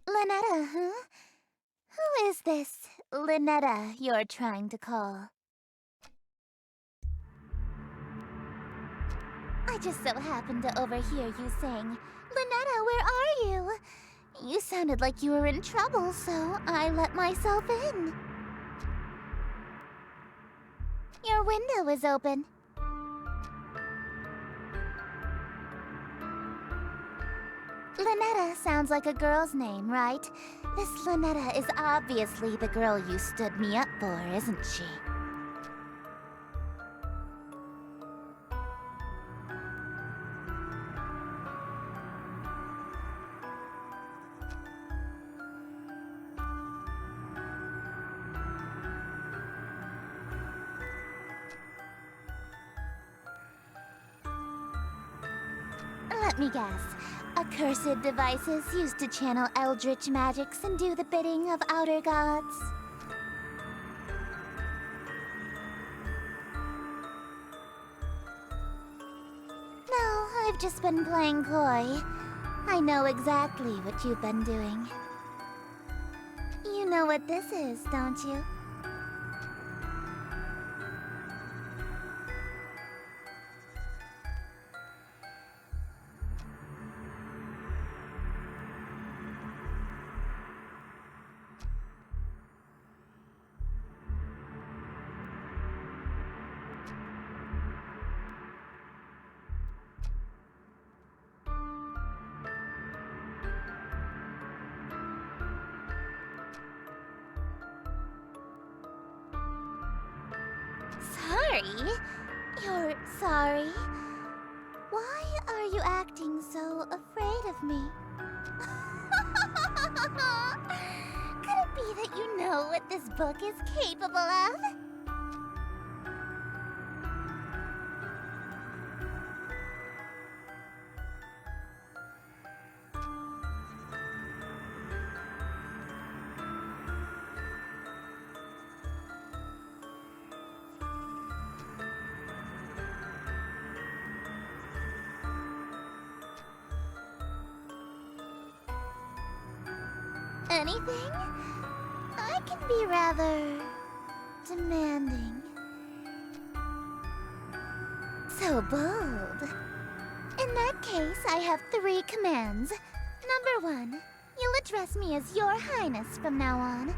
Lynetta, huh? Who is this Lynetta you're trying to call? I just so happened to overhear you saying, Lynetta, where are you? You sounded like you were in trouble, so I let myself in. Your window is open. Lynetta sounds like a girl's name, right? This Lynetta is obviously the girl you stood me up for, isn't she? Let me guess. Accursed devices used to channel eldritch magics and do the bidding of outer gods. No, I've just been playing coy. I know exactly what you've been doing. You know what this is, don't you? Sorry? You're sorry? Why are you acting so afraid of me? Could it be that you know what this book is capable of? Anything? I can be rather demanding. So bold. In that case, I have 3 commands. Number 1, you'll address me as Your Highness from now on.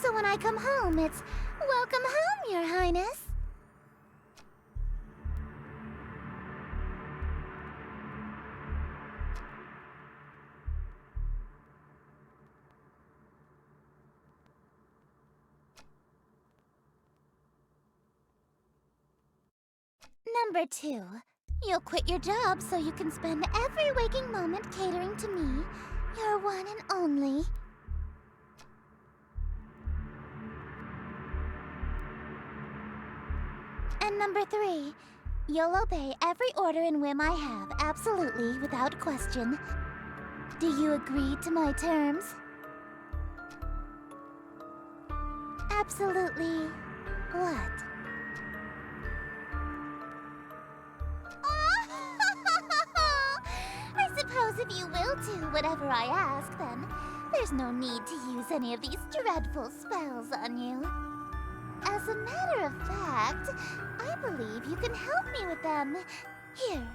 So when I come home, it's welcome home, Your Highness. Number 2, you'll quit your job so you can spend every waking moment catering to me, your one and only. And number 3, you'll obey every order and whim I have, absolutely, without question. Do you agree to my terms? Absolutely what? I suppose if you will do whatever I ask, then there's no need to use any of these dreadful spells on you. As a matter of fact, I believe you can help me with them. Here.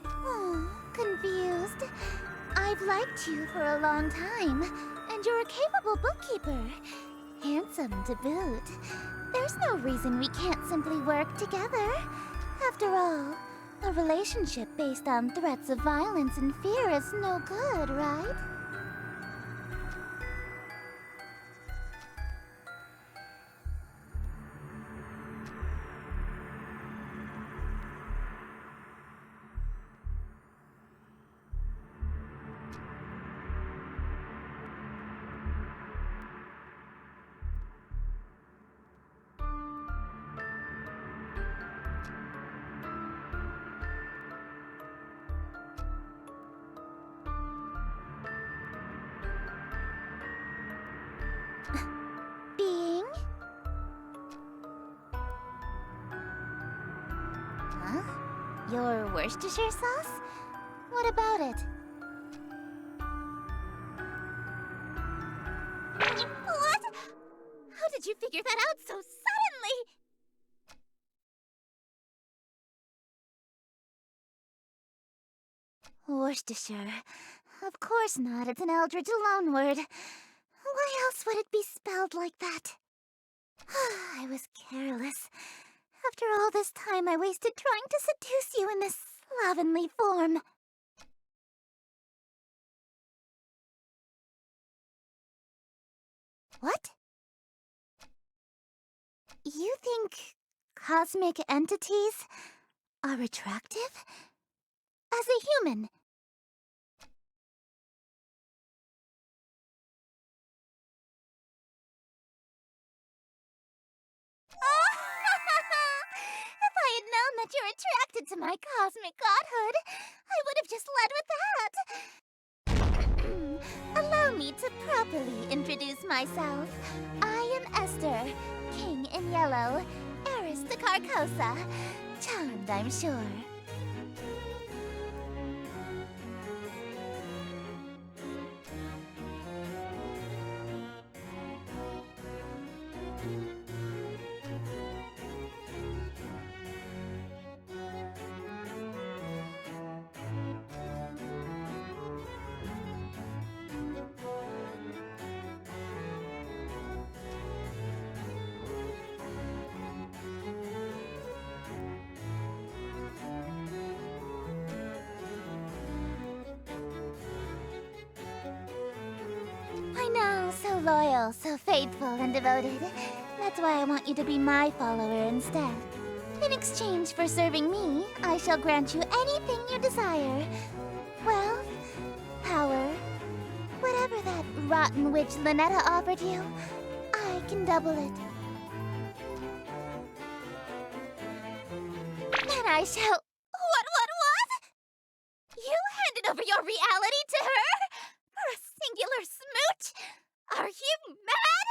Oh, confused. I've liked you for a long time, and you're a capable bookkeeper. Handsome to boot. There's no reason we can't simply work together. After all, a relationship based on threats of violence and fear is no good, right? Your Worcestershire sauce? What about it? What? How did you figure that out so suddenly? Worcestershire. Of course not. It's an Eldritch loanword. Why else would it be spelled like that? I was careless. After all this time I wasted trying to seduce you in this slovenly form. What? You think cosmic entities are attractive? As a human? If I had known that you're attracted to my cosmic godhood, I would have just led with that. Allow me to properly introduce myself. I am Esther, King in Yellow, heiress to Carcosa. Charmed, I'm sure. I know, so loyal, so faithful and devoted. That's why I want you to be my follower instead. In exchange for serving me, I shall grant you anything you desire. Wealth, power, whatever that rotten witch Lynetta offered you, I can double it. Then I shall... What? You handed over your reality to her? For a singular smooch? Are you mad?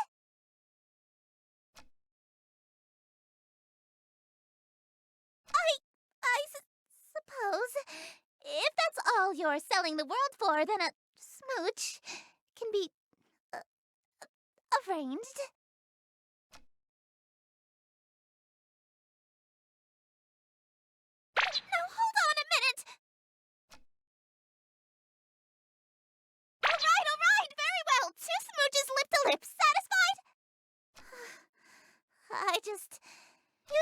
Suppose. If that's all you're selling the world for, then a smooch can be arranged. Now hold on a minute! Alright, very well. 2 smooches lip to lip. Satisfied?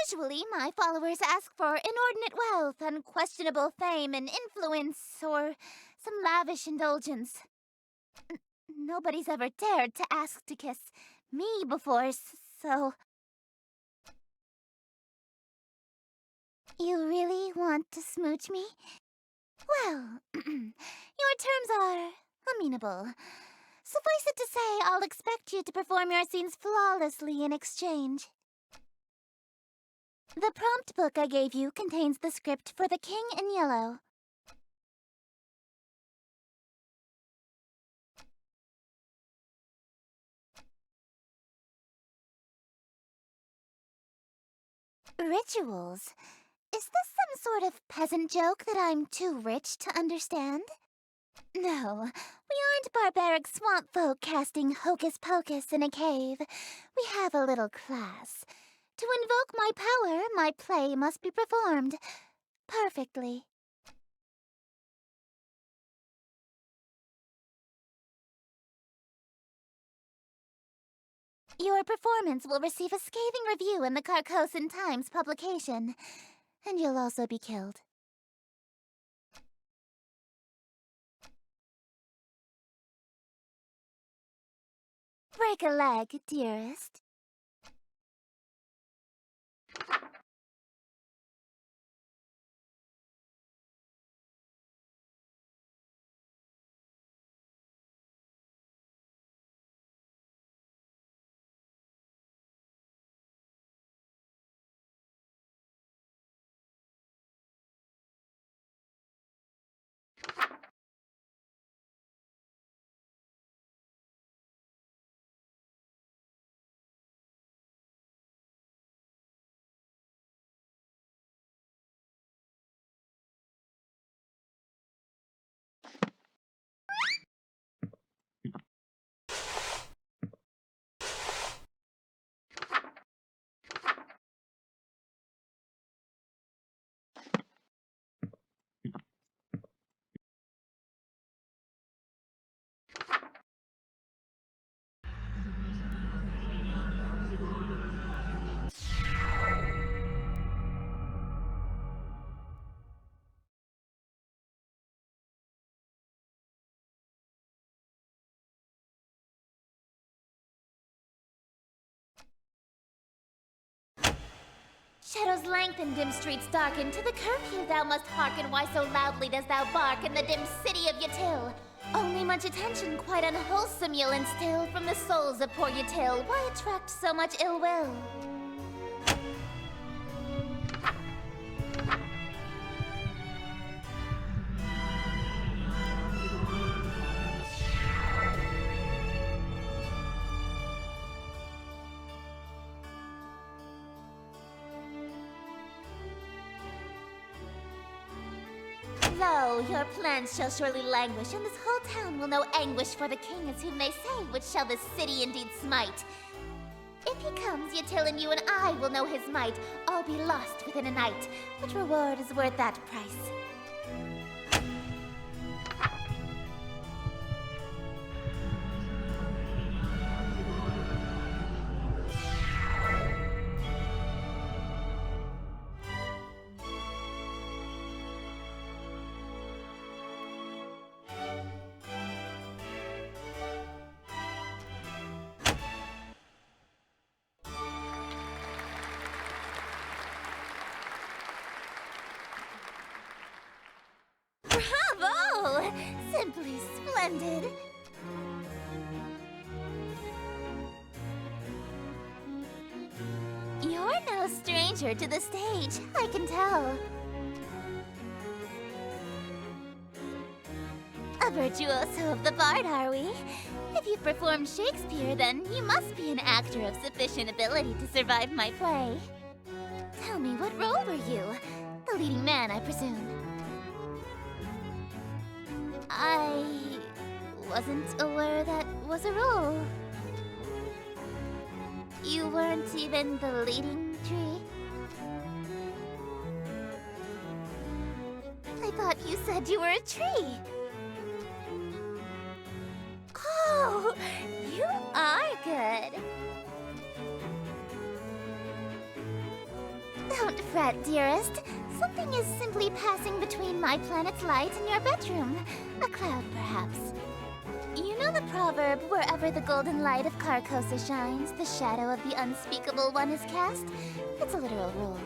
Usually my followers ask for inordinate wealth, unquestionable fame and influence, or some lavish indulgence. Nobody's ever dared to ask to kiss me before, so... You really want to smooch me? Well, your terms are amenable. Suffice it to say, I'll expect you to perform your scenes flawlessly in exchange. The prompt book I gave you contains the script for The King in Yellow. Rituals? Is this some sort of peasant joke that I'm too rich to understand? No, we aren't barbaric swamp folk casting hocus pocus in a cave. We have a little class. To invoke my power, my play must be performed perfectly. Your performance will receive a scathing review in the Carcosan Times publication, and you'll also be killed. Break a leg, dearest. Shadows lengthen, dim streets darken. To the curfew thou must hearken. Why so loudly dost thou bark in the dim city of Yatil? Only much attention, quite unwholesome, you'll instill from the souls of poor Yatil. Why attract so much ill will? Lo, your plans shall surely languish, and this whole town will know anguish, for the king is whom they say, which shall this city indeed smite. If he comes, Yatil and you and I will know his might, all be lost within a night. What reward is worth that price? Bravo! Simply splendid. You're no stranger to the stage, I can tell. A virtuoso of the bard, are we? If you've performed Shakespeare, then you must be an actor of sufficient ability to survive my play. Tell me, what role were you? The leading man, I presume. I wasn't aware that was a role. You weren't even the leading tree? I thought you said you were a tree. Oh, you are good. Don't fret, dearest. Something is simply passing between my planet's light and your bedroom. A cloud, perhaps. You know the proverb, wherever the golden light of Carcosa shines, the shadow of the unspeakable one is cast? It's a literal rule.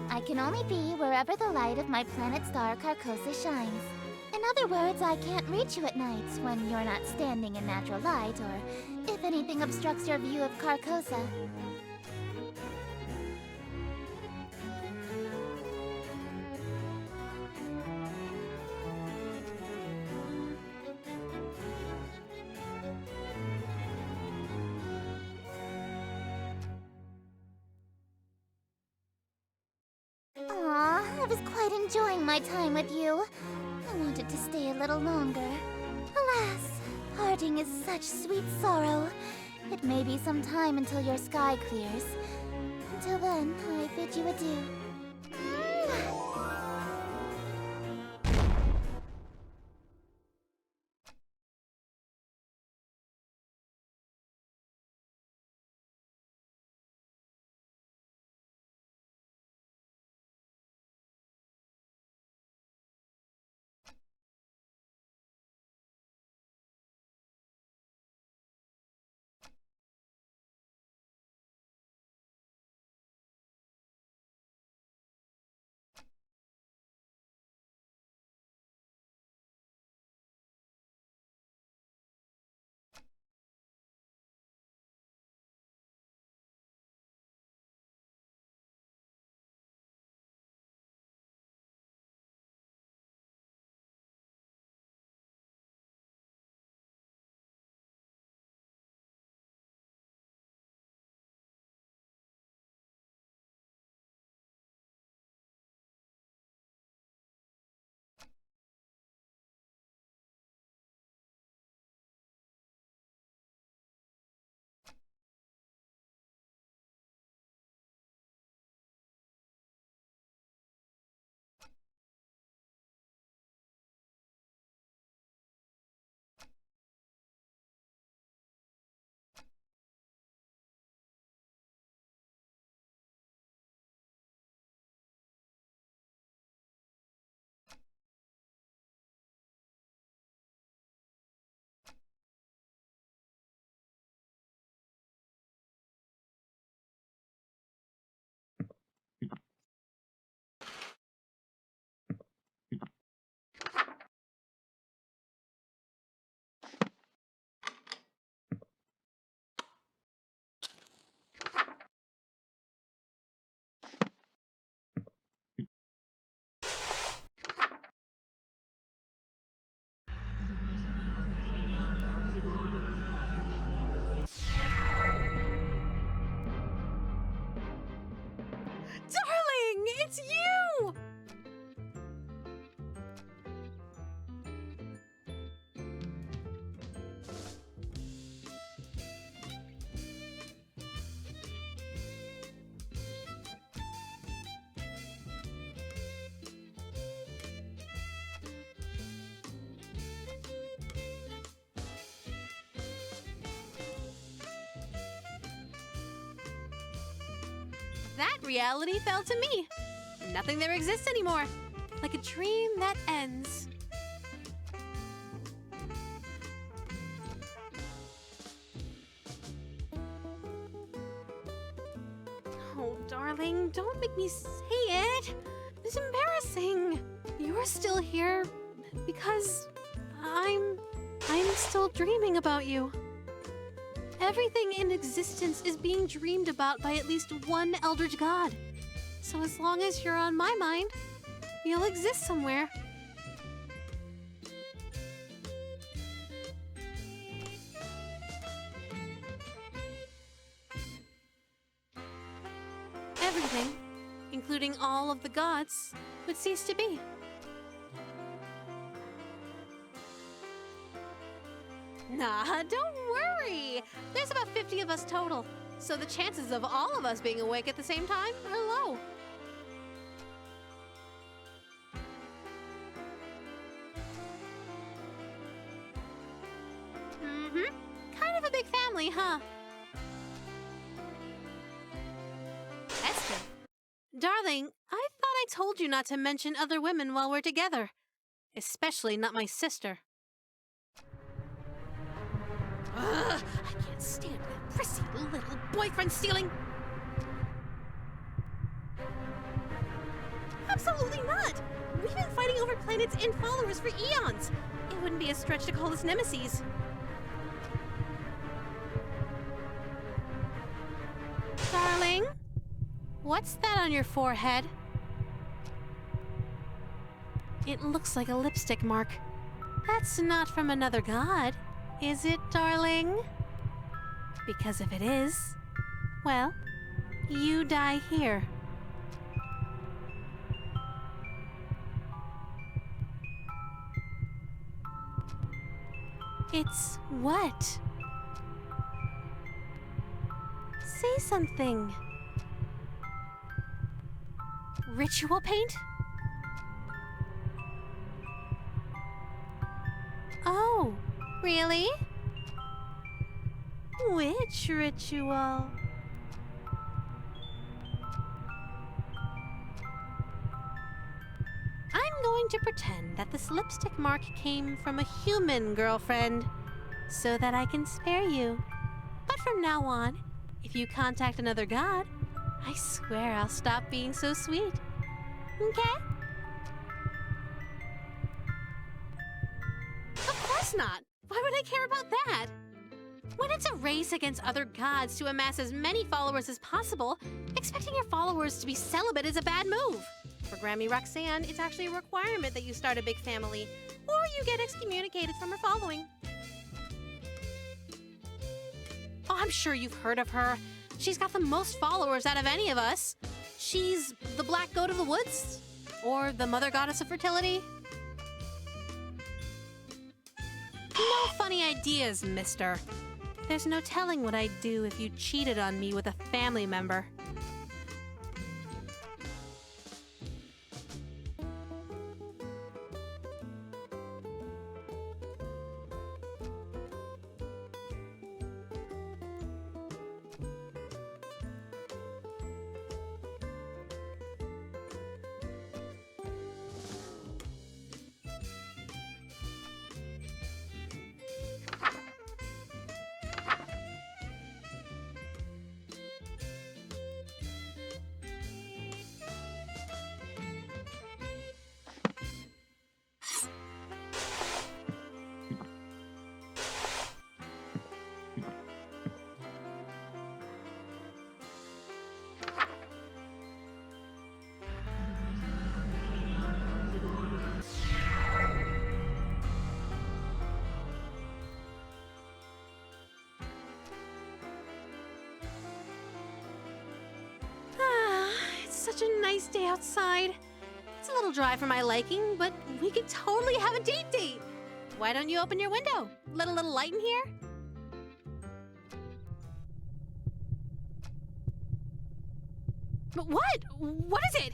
I can only be wherever the light of my planet star Carcosa shines. In other words, I can't reach you at night when you're not standing in natural light, or if anything obstructs your view of Carcosa. Aw, I was quite enjoying my time with you. I wanted to stay a little longer. Alas, parting is such sweet sorrow. It may be some time until your sky clears. Until then, I bid you adieu. that reality fell to me. Nothing there exists anymore. Like a dream that ends. Oh, darling, don't make me say it. It's embarrassing. You're still here because I'm still dreaming about you. Everything in existence is being dreamed about by at least one Eldritch God. So as long as you're on my mind, you'll exist somewhere. Everything, including all of the gods, would cease to be. Nah, don't worry. There's about 50 of us total, so the chances of all of us being awake at the same time are low. Kind of a big family, huh? That's good. Darling, I thought I told you not to mention other women while we're together. Especially not my sister. Ugh, I can't stand that prissy little boyfriend stealing. Absolutely not! We've been fighting over planets and followers for eons. It wouldn't be a stretch to call us nemesis. Darling, what's that on your forehead? It looks like a lipstick mark. That's not from another god, is it, darling? Because if it is, well, you die here. It's what? Say something. Ritual paint? Oh, really? Which ritual? I'm going to pretend that this lipstick mark came from a human girlfriend, so that I can spare you. But from now on, if you contact another god, I swear I'll stop being so sweet. Okay? Of course not! Why would I care about that? When it's a race against other gods to amass as many followers as possible, expecting your followers to be celibate is a bad move. For Grammy Roxanne, it's actually a requirement that you start a big family, or you get excommunicated from her following. Oh, I'm sure you've heard of her. She's got the most followers out of any of us. She's the black goat of the woods? Or the mother goddess of fertility? No funny ideas, mister. There's no telling what I'd do if you cheated on me with a family member. Such a nice day outside. It's a little dry for my liking, but we could totally have a date. Why don't you open your window? Let a little light in here? But what? What is it?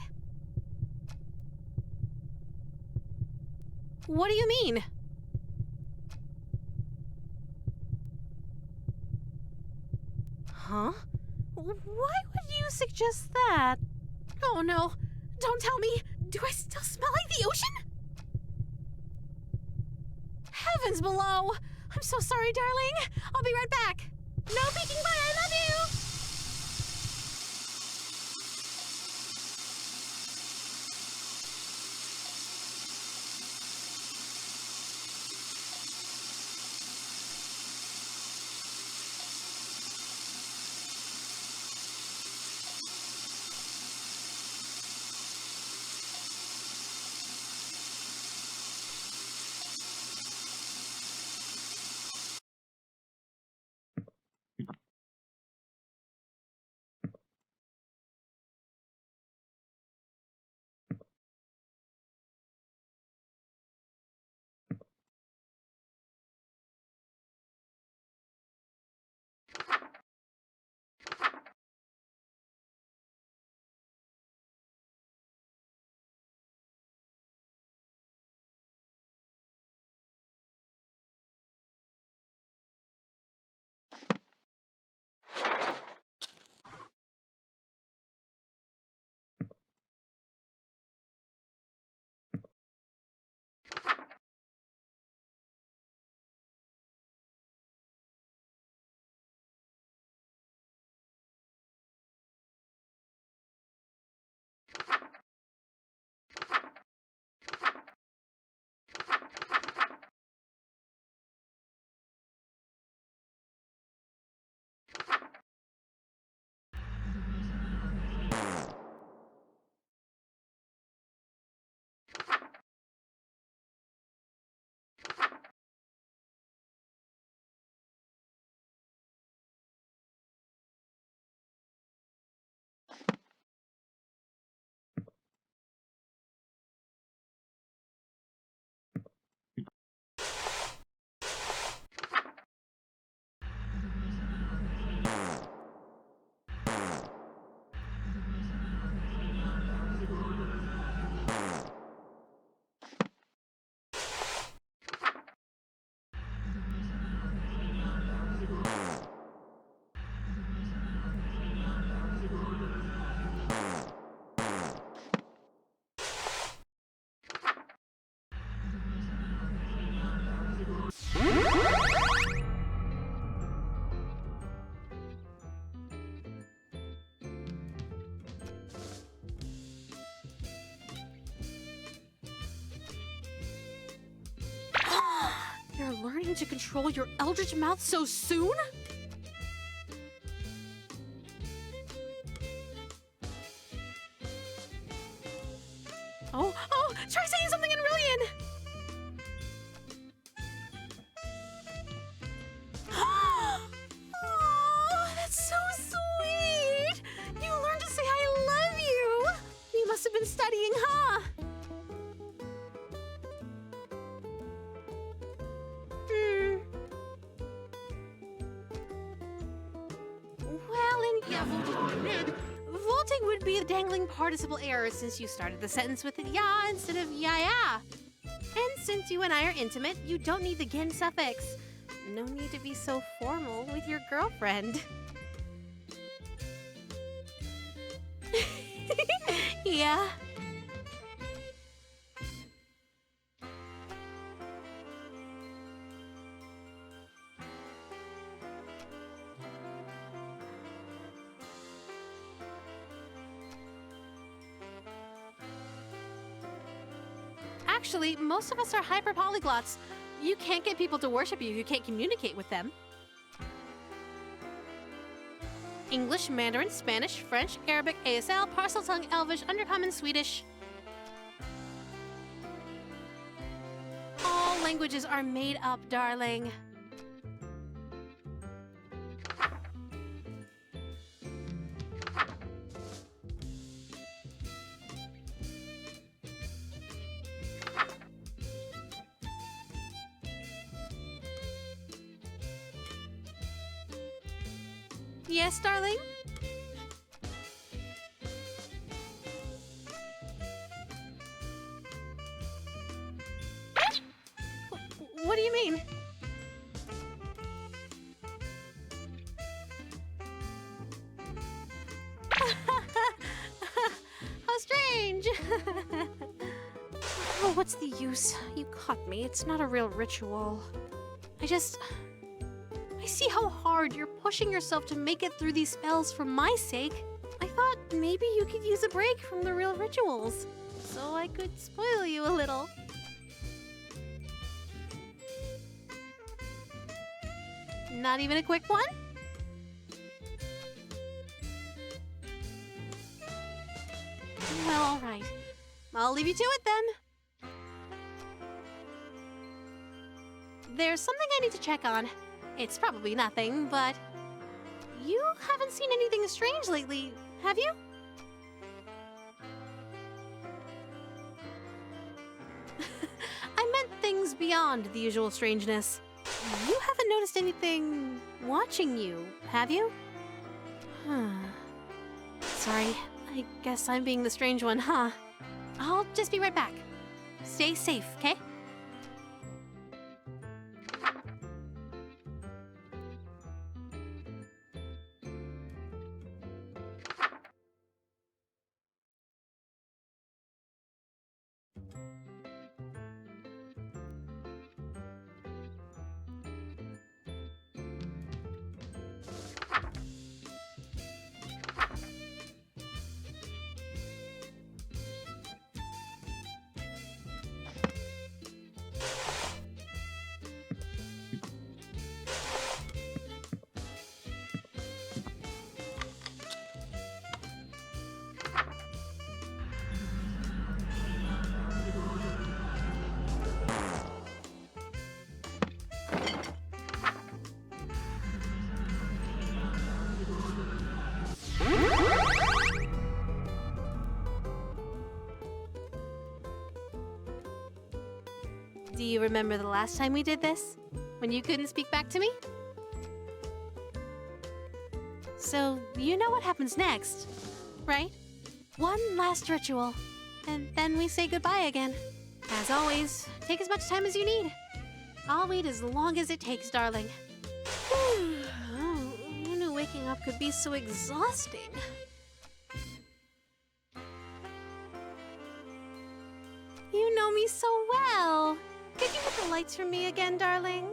What do you mean? Huh? Why would you suggest that? Oh no, don't tell me. Do I still smell like the ocean? Heavens below! I'm so sorry, darling. I'll be right back. No peeking by, I love you! You're learning to control your eldritch mouth so soon? Oh, try saying something in Rillian! Oh, that's so sweet! You learned to say I love you! You must have been studying, huh? Vaulting would be a dangling participle error since you started the sentence with ya instead of ya. And since you and I are intimate, you don't need the gin suffix. No need to be so formal with your girlfriend. Yeah. Actually, most of us are hyper-polyglots. You can't get people to worship you if you can't communicate with them. English, Mandarin, Spanish, French, Arabic, ASL, Parcel Tongue, Elvish, Undercommon, Swedish. All languages are made up, darling. Yes, darling? What do you mean? what's the use? You caught me. It's not a real ritual. I see how hard you're pushing yourself to make it through these spells for my sake. I thought maybe you could use a break from the real rituals, so I could spoil you a little. Not even a quick one? Well, all right. I'll leave you to it then. There's something I need to check on. It's probably nothing, but you haven't seen anything strange lately, have you? I meant things beyond the usual strangeness. You haven't noticed anything watching you, have you? Sorry, I guess I'm being the strange one, huh? I'll just be right back. Stay safe, okay? Do you remember the last time we did this? When you couldn't speak back to me? So, you know what happens next, right? One last ritual, and then we say goodbye again. As always, take as much time as you need. I'll wait as long as it takes, darling. Who knew waking up could be so exhausting? You know me so well. Could you hit the lights for me again, darling?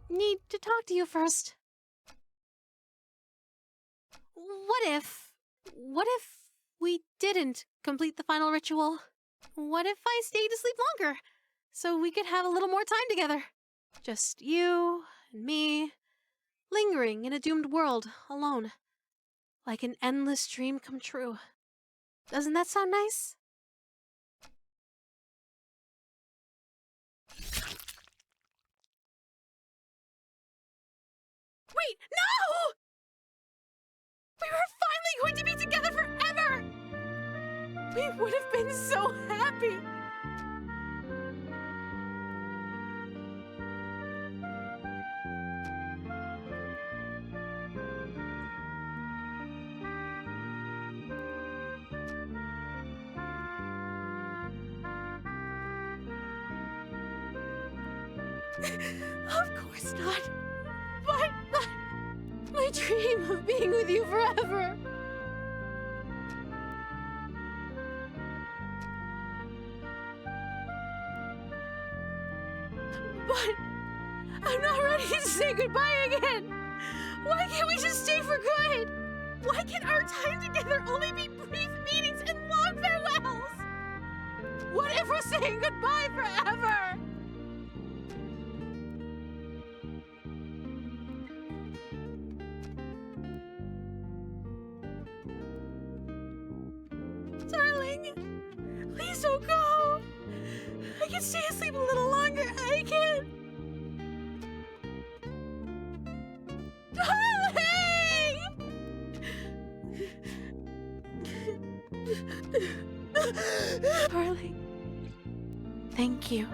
Need to talk to you first. What if we didn't complete the final ritual? What if I stayed to sleep longer so we could have a little more time together? Just you and me, lingering in a doomed world alone, like an endless dream come true. Doesn't that sound nice? Wait, no! We were finally going to be together forever! We would have been so happy! Of course not. But my dream of being with you forever. But I'm not ready to say goodbye again. Why can't we just stay for good? Why can our time together only be brief meetings and long farewells? What if we're saying goodbye forever? Darling, please don't go. I can stay asleep a little longer. I can. Darling! Darling, thank you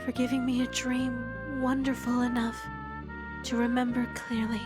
for giving me a dream wonderful enough to remember clearly.